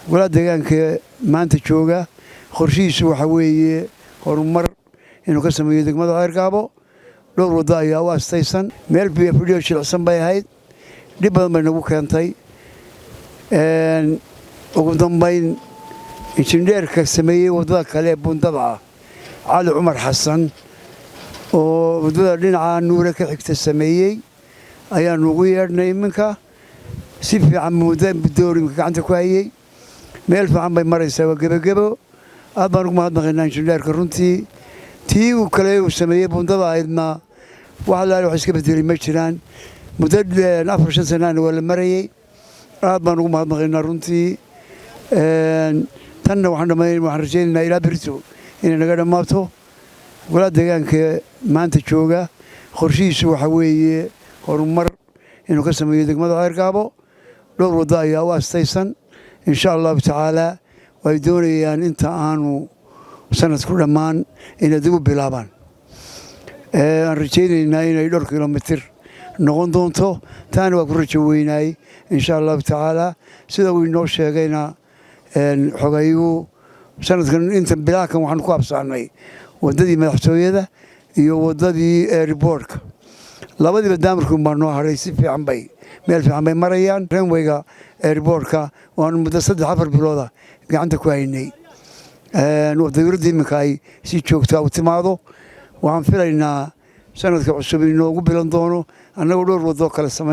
ولا deegaanka maanta jooga qorshihiisu waxa weeye horumar inuu ka sameeyo degmada Ceergaabo dhowr wada ayaa u astaysan meel biyo shilcsan bay ahayd dib badan bay nagu keentay ugu dambeyn injineerka sameeyay wadada kale bundada Cali Umar Xasan oo wadada dhinaca nuure ka xigta sameeyay ayaa nagu yeernay iminka si fiican muddo doorinka gacanta ku hayay meel fiican bay maraysaa gabagabo aad baan ugu mahadnaqaynaa injineerka runtii tii uu kale uu sameeyay bundada aydna waxa la wax iska bedelay ma jiraan muddo 4 sano waa la marayay aad baan ugu mahadnaqaynaa runtii tanna waxaan rajaynaynaa ilaa birto inay naga dhamaato wala deegaanka maanta jooga qorshihiisu waxa weeye horumar inuu ka sameeyo degmada Ceergaabo dhowr wada ayaa u astaysan insha Allah taala way doonayaan inta aanu sanadku dhamaan inay dib u bilaabaan aan rajaynaynaa inay dhowr kiiloomitir noqon doonto taana waa ku rajo weynaay insha Allah taala sida uu inoo sheegayna xogayu sanadkan inta bilaakan waxaan ku absaanay wadadii madaxtooyada iyo wadadii airportka labadiiba daamarku baa noo haray si fiican bay meel fiican bay marayaan runwayga airportka waan muddo 3-4 bilooda gacanta ku haynay wadada iminka ay si joogto u timaado waxaan filaynaa sanadka cusub inuu ugu bilan doono annagu dhowr wado kala sameeyay